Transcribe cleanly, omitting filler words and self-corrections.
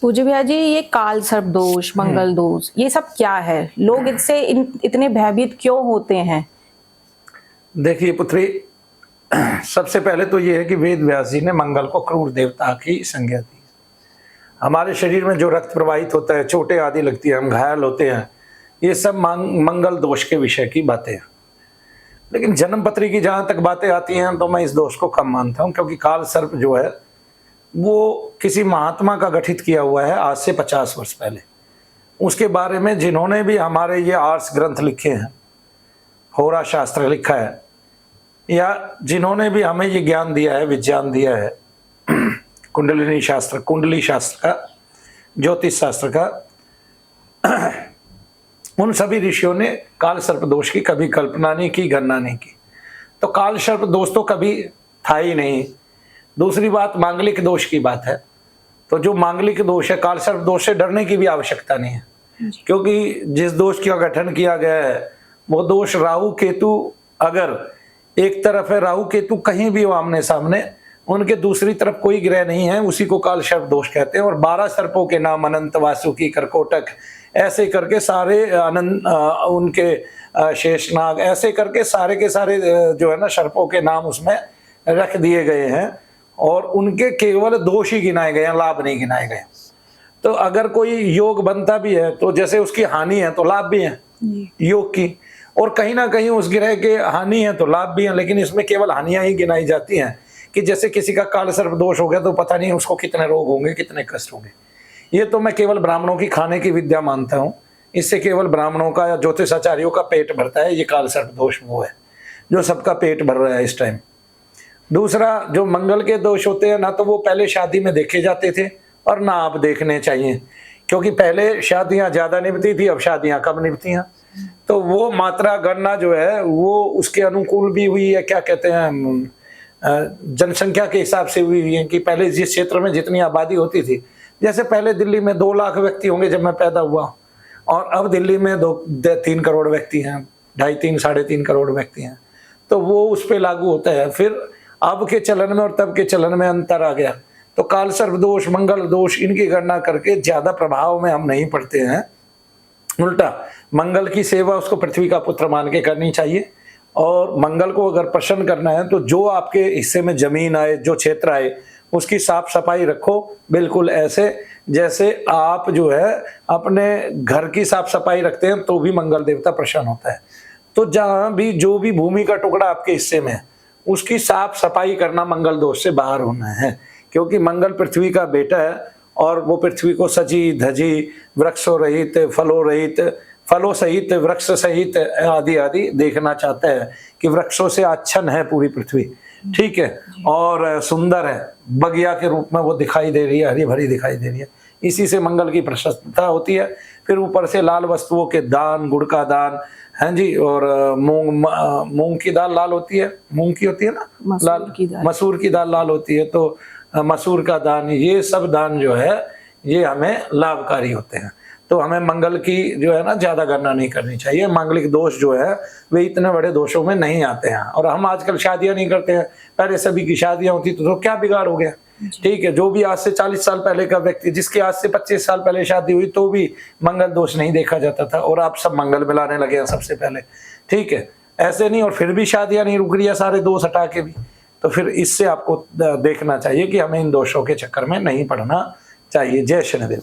पूज्य भैया जी, ये काल सर्प दोष, मंगल दोष, ये सब क्या है? लोग इससे इतने भयभीत क्यों होते हैं? देखिए पुत्री, सबसे पहले तो ये है कि वेद व्यास जी ने मंगल को क्रूर देवता की संज्ञा दी। हमारे शरीर में जो रक्त प्रवाहित होता है, चोटें आदि लगती है, हम घायल होते हैं, ये सब मंगल दोष के विषय की बातें हैं। लेकिन जन्म पत्री की जहाँ तक बातें आती हैं तो मैं इस दोष को कम मानता हूँ, क्योंकि काल सर्प जो है वो किसी महात्मा का गठित किया हुआ है आज से 50 वर्ष पहले। उसके बारे में जिन्होंने भी हमारे ये आर्स ग्रंथ लिखे हैं, होरा शास्त्र लिखा है, या जिन्होंने भी हमें ये ज्ञान दिया है, विज्ञान दिया है, कुंडलिनी शास्त्र, कुंडली शास्त्र का, ज्योतिष शास्त्र का, उन सभी ऋषियों ने काल सर्प दोष की कभी कल्पना नहीं की, गणना नहीं की। तो काल सर्प दोष तो कभी था ही नहीं। दूसरी बात, मांगलिक दोष की बात है, तो जो मांगलिक दोष है, काल सर्प दोष से डरने की भी आवश्यकता नहीं है, क्योंकि जिस दोष का गठन किया गया है वो दोष राहु केतु, अगर एक तरफ है राहु केतु कहीं भी हो आमने सामने, उनके दूसरी तरफ कोई ग्रह नहीं है, उसी को काल सर्प दोष कहते हैं। और 12 सर्पों के नाम, अनंत, वासुकी, कर्कोटक, ऐसे करके सारे अनंत, उनके शेषनाग, ऐसे करके सारे के सारे जो है ना सर्पों के नाम उसमें रख दिए गए हैं, और उनके केवल दोष ही गिनाए गए हैं, लाभ नहीं गिनाए गए। तो अगर कोई योग बनता भी है तो जैसे उसकी हानि है तो लाभ भी है योग की, और कहीं ना कहीं उस ग्रह के हानि है तो लाभ भी है, लेकिन इसमें केवल हानियां ही गिनाई जाती हैं। कि जैसे किसी का काल सर्प दोष हो गया तो पता नहीं उसको कितने रोग होंगे, कितने कष्ट होंगे। ये तो मैं केवल ब्राह्मणों की खाने की विद्या मानता हूँ। इससे केवल ब्राह्मणों का या ज्योतिषाचार्यों का पेट भरता है। ये काल सर्प दोष वो है जो सबका पेट भर रहा है इस टाइम। दूसरा, जो मंगल के दोष होते हैं ना, तो वो पहले शादी में देखे जाते थे और ना आप देखने चाहिए, क्योंकि पहले शादियां ज्यादा निभती थी, अब शादियां कम निभती हैं। तो वो मात्रा गणना जो है वो उसके अनुकूल भी हुई है, क्या कहते हैं, जनसंख्या के हिसाब से हुई है। कि पहले जिस क्षेत्र में जितनी आबादी होती थी, जैसे पहले दिल्ली में 2 लाख व्यक्ति होंगे जब मैं पैदा हुआ, और अब दिल्ली में 2-3 करोड़ व्यक्ति हैं, 2.5, 3.5 करोड़ व्यक्ति हैं, तो वो उस पर लागू होता है। फिर अब के चलन में और तब के चलन में अंतर आ गया। तो काल सर्प दोष, मंगल दोष, इनकी गणना करके ज्यादा प्रभाव में हम नहीं पड़ते हैं। उल्टा मंगल की सेवा उसको पृथ्वी का पुत्र मान के करनी चाहिए, और मंगल को अगर प्रसन्न करना है तो जो आपके हिस्से में जमीन आए, जो क्षेत्र आए, उसकी साफ सफाई रखो, बिल्कुल ऐसे जैसे आप जो है अपने घर की साफ सफाई रखते हैं, तो भी मंगल देवता प्रसन्न होता है। तो जहाँ भी जो भी भूमि का टुकड़ा आपके हिस्से में है, उसकी साफ सफाई करना मंगल दोष से बाहर होना है, क्योंकि मंगल पृथ्वी का बेटा है, और वो पृथ्वी को सजी धजी, वृक्षों रहित, फलों सहित, वृक्ष सहित आदि आदि देखना चाहता है, कि वृक्षों से आच्छन्न है पूरी पृथ्वी, ठीक है, और सुंदर है, बगिया के रूप में वो दिखाई दे रही है, हरी भरी दिखाई दे रही है। इसी से मंगल की प्रशंसा होती है। फिर ऊपर से लाल वस्तुओं के दान, गुड़ का दान, हैं जी, और मूंग की दाल लाल होती है, मूंग की होती है ना लाल, मसूर की दाल लाल होती है, तो मसूर का दान, ये सब दान जो है ये हमें लाभकारी होते हैं। तो हमें मंगल की जो है ना ज्यादा गणना नहीं करनी चाहिए। मांगलिक दोष जो है वे इतने बड़े दोषों में नहीं आते हैं। और हम आजकल शादियां नहीं करते हैं, पहले सभी की शादियां होती तो क्या बिगाड़ हो गया, ठीक है। जो भी आज से 40 साल पहले का व्यक्ति, जिसकी आज से 25 साल पहले शादी हुई, तो भी मंगल दोष नहीं देखा जाता था, और आप सब मंगल मिलाने लगे हैं सबसे पहले, ठीक है। ऐसे नहीं, और फिर भी शादियां नहीं रुक रही है, सारे दोष हटा के भी। तो फिर इससे आपको देखना चाहिए कि हमें इन दोषों के चक्कर में नहीं पड़ना चाहिए। जय शनिदेव।